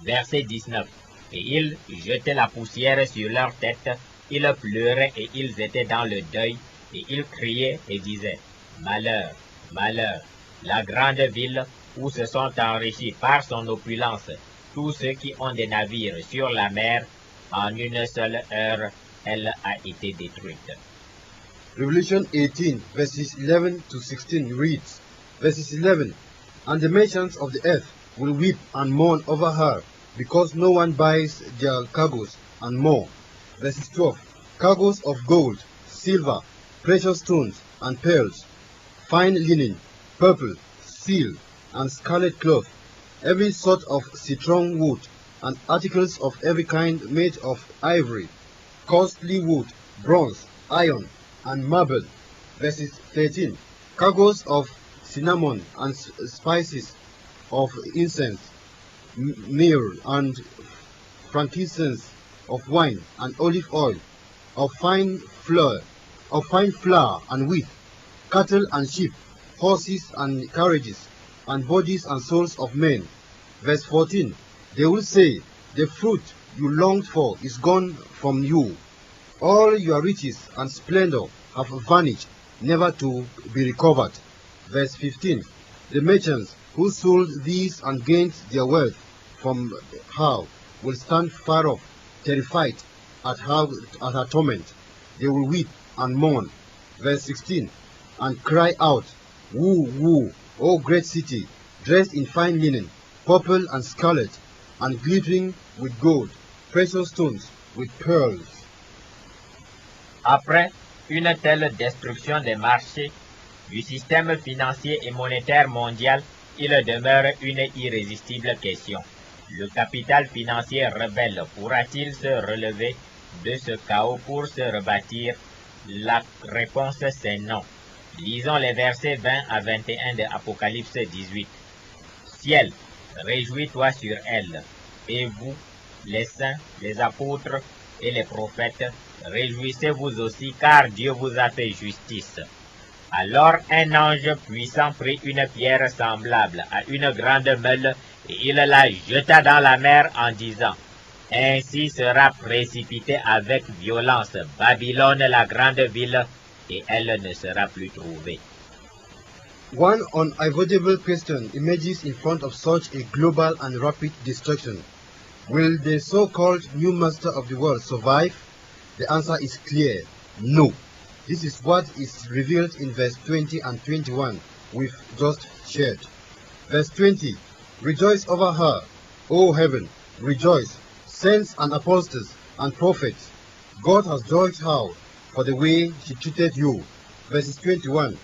Verset 19. Et ils jetaient la poussière sur leur tête, ils pleuraient et ils étaient dans le deuil, et ils criaient et disaient, malheur, malheur, la grande ville où se sont enrichis par son opulence tous ceux qui ont des navires sur la mer, en une seule heure, elle a été détruite. Revelation 18, verses 11 to 16 reads, verses 11, And the merchants of the earth will weep and mourn over her, because no one buys their cargoes and more. Verses 12, Cargoes of gold, silver, precious stones, and pearls, fine linen, purple, seal, and scarlet cloth, every sort of citron wood, and articles of every kind made of ivory, costly wood, bronze, iron, and marble. Verses 13, Cargoes of cinnamon and spices, of incense, myrrh and frankincense, of wine and olive oil, of fine flour and wheat, cattle and sheep, horses and carriages, and bodies and souls of men. Verse 14, they will say, the fruit you longed for is gone from you. All your riches and splendor have vanished, never to be recovered. Verse 15, the merchants who sold these and gained their wealth from her will stand far off, terrified at her torment. They will weep and mourn. Verse 16, and cry out, Woo, woo, O great city, dressed in fine linen, purple and scarlet, and glittering with gold, precious stones, with pearls. Après une telle destruction des marchés, du système financier et monétaire mondial, il demeure une irrésistible question. Le capital financier rebelle pourra-t-il se relever de ce chaos pour se rebâtir? La réponse c'est non. Lisons les versets 20 à 21 de Apocalypse 18. Ciel, réjouis-toi sur elle, et vous, les saints, les apôtres et les prophètes, réjouissez-vous aussi, car Dieu vous a fait justice. Alors un ange puissant prit une pierre semblable à une grande meule, et il la jeta dans la mer en disant, Ainsi sera précipitée avec violence Babylone la grande ville, et elle ne sera plus trouvée. One unavoidable question emerges in front of such a global and rapid destruction. Will the so-called new master of the world survive? The answer is clear, no. This is what is revealed in verse 20 and 21 we've just shared. Verse 20, Rejoice over her, O heaven, rejoice, saints and apostles and prophets. God has judged her for the way she treated you. Verses 21,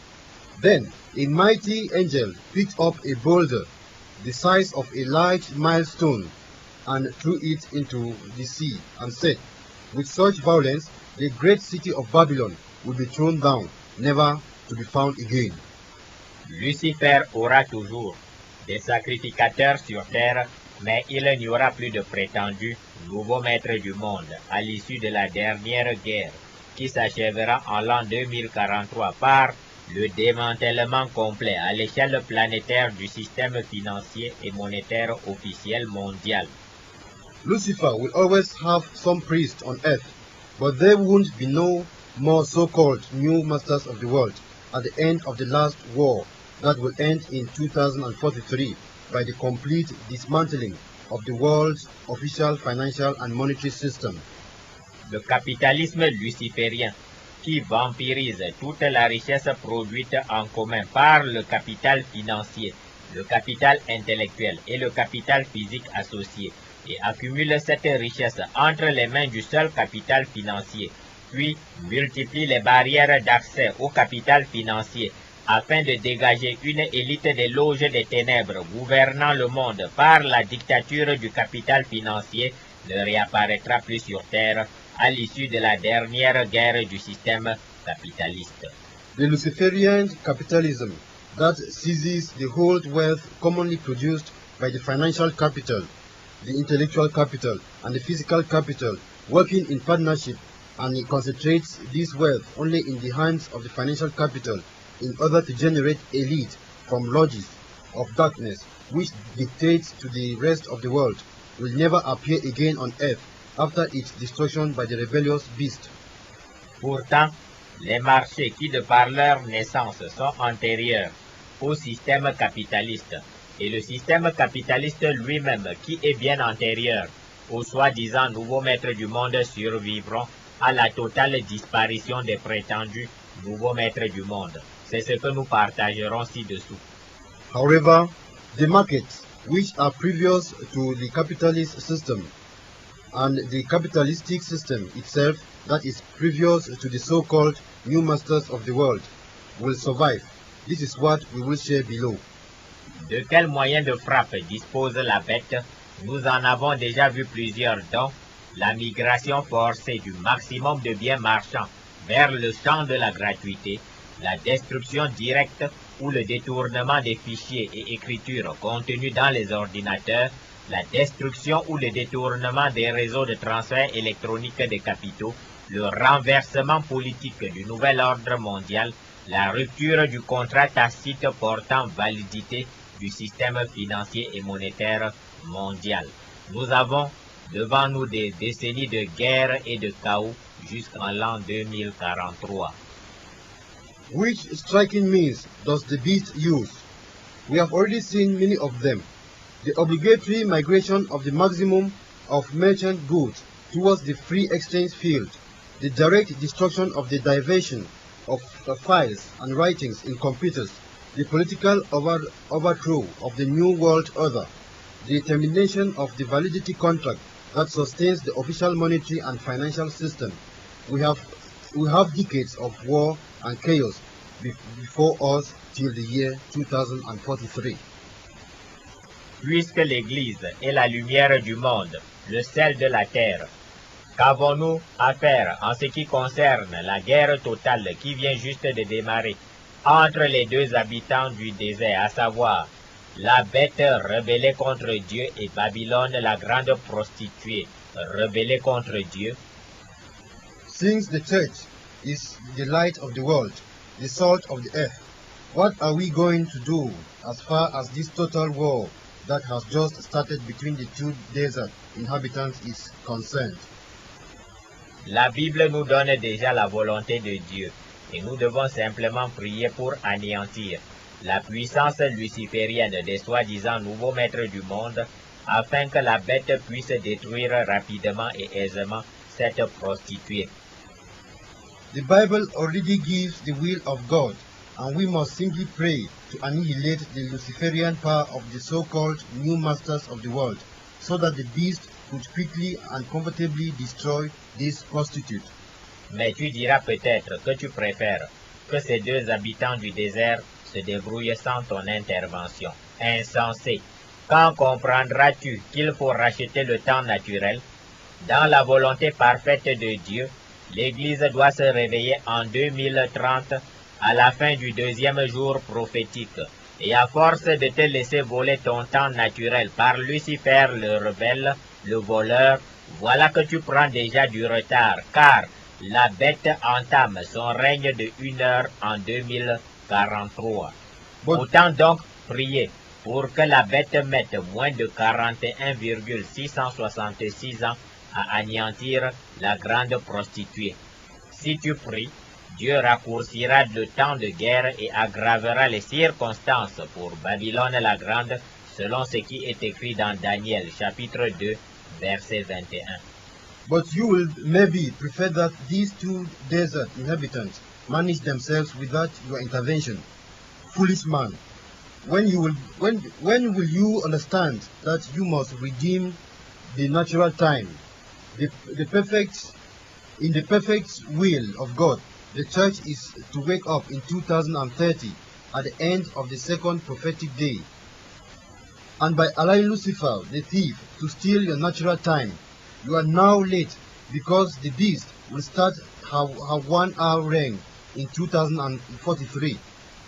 Then a mighty angel picked up a boulder, the size of a large milestone, and threw it into the sea, and said, with such violence, the great city of Babylon will be thrown down, never to be found again. Lucifer aura toujours des sacrificateurs sur terre, mais il n'y aura plus de prétendu nouveau maître du monde à l'issue de la dernière guerre, qui s'achèvera en l'an 2043 par le démantèlement complet à l'échelle planétaire du système financier et monétaire officiel mondial. Lucifer will always have some priests on earth, but there won't be no more so-called new masters of the world at the end of the last war that will end in 2043 by the complete dismantling of the world's official financial and monetary system. Le capitalisme luciférien, qui vampirise toute la richesse produite en commun par le capital financier, le capital intellectuel et le capital physique associé, et accumule cette richesse entre les mains du seul capital financier, puis multiplie les barrières d'accès au capital financier afin de dégager une élite des loges des ténèbres gouvernant le monde par la dictature du capital financier, ne réapparaîtra plus sur Terre à l'issue de la dernière guerre du système capitaliste. The Luciferian capitalism that seizes the whole wealth commonly produced by the financial capital, the intellectual capital, and the physical capital working in partnership, and it concentrates this wealth only in the hands of the financial capital in order to generate elite from lodges of darkness which dictates to the rest of the world, will never appear again on earth after its destruction by the rebellious beast. Pourtant, les marchés qui de par leur naissance sont antérieurs au système capitaliste, et le système capitaliste lui-même qui est bien antérieur aux soi-disant nouveaux maîtres du monde survivront à la totale disparition des prétendus nouveaux maîtres du monde. C'est ce que nous partagerons ci-dessous. However, the markets, which are previous to the capitalist system, and the capitalistic system itself, that is previous to the so-called new masters of the world, will survive. This is what we will share below. De quels moyens de frappe dispose la bête? Nous en avons déjà vu plusieurs, dont la migration forcée du maximum de biens marchands vers le champ de la gratuité, la destruction directe ou le détournement des fichiers et écritures contenus dans les ordinateurs, la destruction ou le détournement des réseaux de transfert électronique des capitaux, le renversement politique du nouvel ordre mondial, la rupture du contrat tacite portant validité du système financier et monétaire mondial. Nous avons devant nous des décennies de guerre et de chaos jusqu'en l'an 2043. Which striking means does the beast use? We have already seen many of them. The obligatory migration of the maximum of merchant goods towards the free exchange field, the direct destruction of the diversion of files and writings in computers, the political overthrow of the New World Order, the termination of the validity contract that sustains the official monetary and financial system. We have decades of war and chaos before us till the year 2043. Puisque l'Église est la lumière du monde, le sel de la terre, qu'avons-nous à faire en ce qui concerne la guerre totale qui vient juste de démarrer entre les deux habitants du désert, à savoir la bête rebellée contre Dieu et Babylone, la grande prostituée rebellée contre Dieu? Since the church is the light of the world, the salt of the earth, what are we going to do as far as this total war that has just started between the two desert inhabitants is concerned? La Bible nous donne déjà la volonté de Dieu et nous devons simplement prier pour anéantir la puissance luciférienne des soi-disant nouveaux maîtres du monde afin que la bête puisse détruire rapidement et aisément cette prostituée. The Bible already gives the will of God, and we must simply pray to annihilate the Luciferian power of the so-called new masters of the world, so that the beast could quickly and comfortably destroy this prostitute. Mais tu diras peut-être que tu préfères que ces deux habitants du désert se débrouille sans ton intervention. Insensé, quand comprendras-tu qu'il faut racheter le temps naturel? Dans la volonté parfaite de Dieu, l'Église doit se réveiller en 2030 à la fin du deuxième jour prophétique. Et à force de te laisser voler ton temps naturel par Lucifer le rebelle, le voleur, voilà que tu prends déjà du retard, car la bête entame son règne de 1 heure en 2043. Autant donc prier pour que la bête mette moins de 41,666 ans à anéantir la grande prostituée. Si tu pries, Dieu raccourcira le temps de guerre et aggravera les circonstances pour Babylone la Grande, selon ce qui est écrit dans Daniel, chapitre 2, verset 21. But you will maybe prefer that these two desert inhabitants manage themselves without your intervention. Foolish man, when will you understand that you must redeem the natural time, in the perfect will of God? The church is to wake up in 2030 at the end of the second prophetic day. And by allowing Lucifer, the thief, to steal your natural time, you are now late, because the beast will start her 1 hour reign in 2043.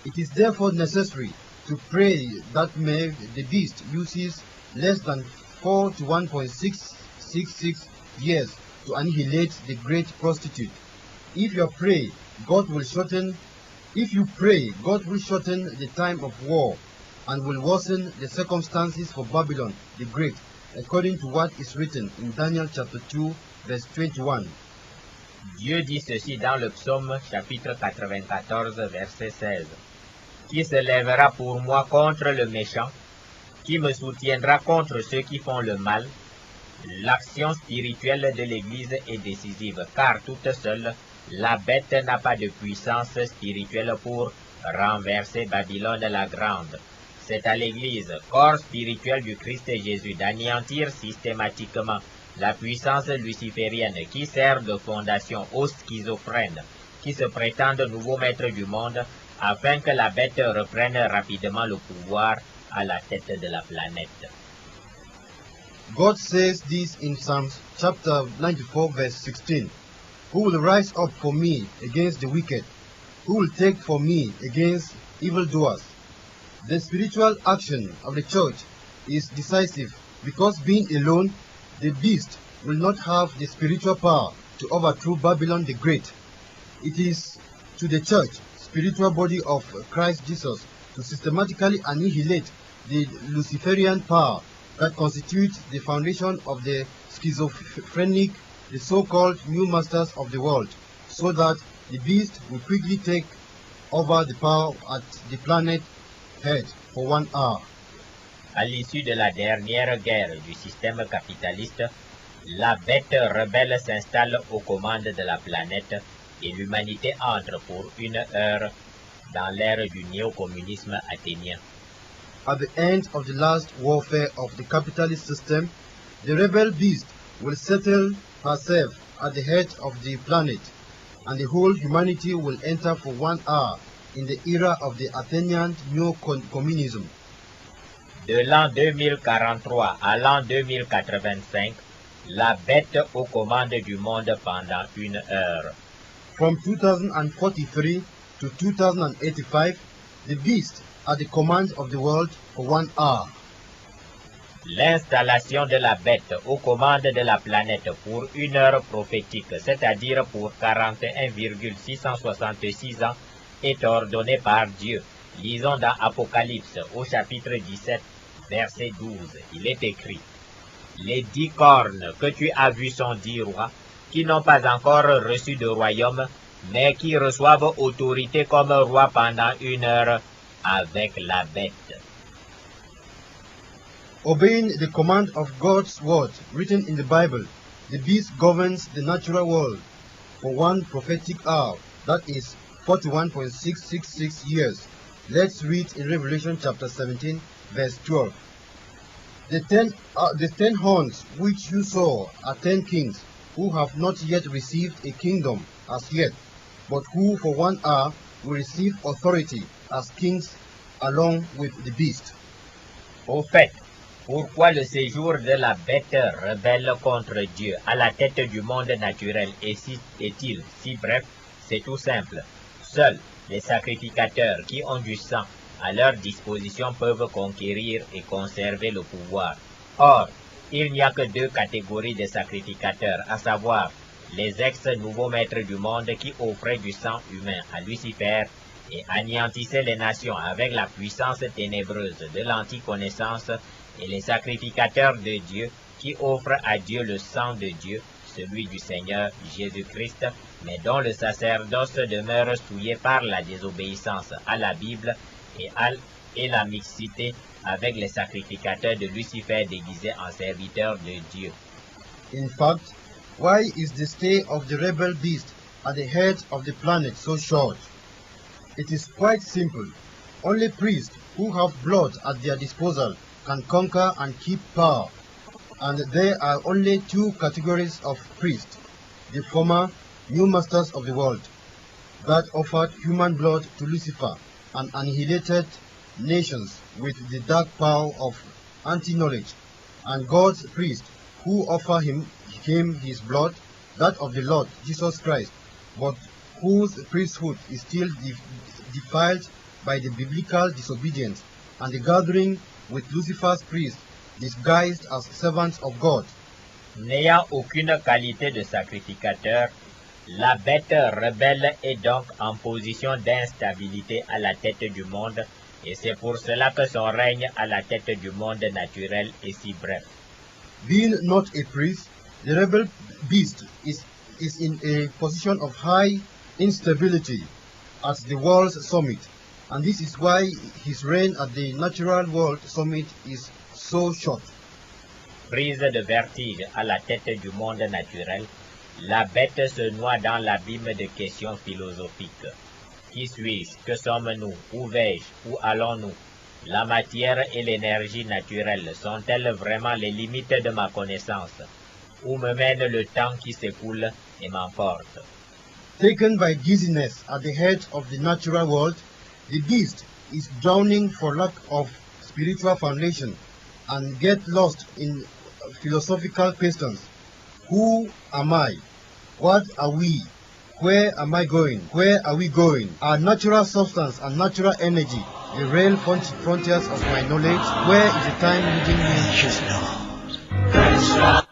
It is therefore necessary to pray that the beast uses less than 4 to 1.666 years to annihilate the great prostitute. If you pray, God will shorten the time of war and will worsen the circumstances for Babylon the Great, according to what is written in Daniel chapter 2, verse 21. Dieu dit ceci dans le psaume chapitre 94, verset 16. Qui se lèvera pour moi contre le méchant? Qui me soutiendra contre ceux qui font le mal? L'action spirituelle de l'Église est décisive, car toute seule, la bête n'a pas de puissance spirituelle pour renverser Babylone la Grande. C'est à l'Église, corps spirituel du Christ Jésus, d'anéantir systématiquement la puissance luciférienne qui sert de fondation aux schizophrènes, qui se prétendent nouveaux maîtres du monde, afin que la bête reprenne rapidement le pouvoir à la tête de la planète. God says this in Psalms chapter 94, verse 16. Who will rise up for me against the wicked? Who will take for me against evildoers? The spiritual action of the church is decisive, because being alone, the beast will not have the spiritual power to overthrow Babylon the Great. It is to the church, spiritual body of Christ Jesus, to systematically annihilate the Luciferian power that constitutes the foundation of the schizophrenic, the so-called new masters of the world, so that the beast will quickly take over the power at the planet head for 1 hour. À l'issue de la dernière guerre du système capitaliste, la bête rebelle s'installe aux commandes de la planète et l'humanité entre pour 1 heure dans l'ère du néocommunisme athénien. At the end of the last warfare of the capitalist system, the rebel beast will settle herself at the head of the planet, and the whole humanity will enter for 1 hour in the era of the Athenian neo-communism. De l'an 2043 à l'an 2085, la bête aux commandes du monde pendant 1 heure. From 2043 to 2085, the beast at the command of the world for 1 hour. L'installation de la bête aux commandes de la planète pour 1 heure prophétique, c'est-à-dire pour 41,666 ans, est ordonnée par Dieu. Lisons dans Apocalypse au chapitre 17, verset 12. Il est écrit: Les 10 cornes que tu as vues sont 10 rois, qui n'ont pas encore reçu de royaume, mais qui reçoivent autorité comme rois pendant 1 heure avec la bête. Obeying the command of God's word written in the Bible, the beast governs the natural world for 1 prophetic hour, that is 41.666 years. Let's read in Revelation chapter 17, verse 12. The 10 horns which you saw are 10 kings, who have not yet received a kingdom as yet, but who for 1 hour will receive authority as kings along with the beast. Au fait, pourquoi le séjour de la bête rebelle contre Dieu à la tête du monde naturel est-il si bref? C'est tout simple. Seuls les sacrificateurs qui ont du sang à leur disposition peuvent conquérir et conserver le pouvoir. Or, il n'y a que deux catégories de sacrificateurs, à savoir les ex-nouveaux maîtres du monde qui offraient du sang humain à Lucifer et anéantissaient les nations avec la puissance ténébreuse de l'anticonnaissance, et les sacrificateurs de Dieu qui offrent à Dieu le sang de Dieu, celui du Seigneur Jésus-Christ, mais dont le sacerdoce demeure souillé par la désobéissance à la Bible et la mixité avec les sacrificateurs de Lucifer déguisés en serviteurs de Dieu. In fact, why is the stay of the rebel beast at the head of the planet so short? It is quite simple. Only priests who have blood at their disposal can conquer and keep power. And there are only two categories of priests: the former new masters of the world, that offered human blood to Lucifer and annihilated nations with the dark power of anti-knowledge, and God's priest who offer him his blood, that of the Lord Jesus Christ, but whose priesthood is still defiled by the biblical disobedience and the gathering with Lucifer's priests disguised as servants of God. N'ayant aucune qualité de sacrificateur, la bête rebelle est donc en position d'instabilité à la tête du monde, et c'est pour cela que son règne à la tête du monde naturel est si bref. Being not a priest, the rebel beast is in a position of high instability at the world's summit, and this is why his reign at the natural world summit is so short. Prise de vertige à la tête du monde naturel, la bête se noie dans l'abîme de questions philosophiques. Qui suis-je? Que sommes-nous? Où vais-je? Où allons-nous? La matière et l'énergie naturelle sont-elles vraiment les limites de ma connaissance? Où me mène le temps qui s'écoule et m'emporte? Taken by dizziness at the head of the natural world, the beast is drowning for lack of spiritual foundation and get lost in philosophical questions. Who am I? What are we? Where am I going? Where are we going? Are natural substance and natural energy the real frontiers of my knowledge? Where is the time leading me? Precious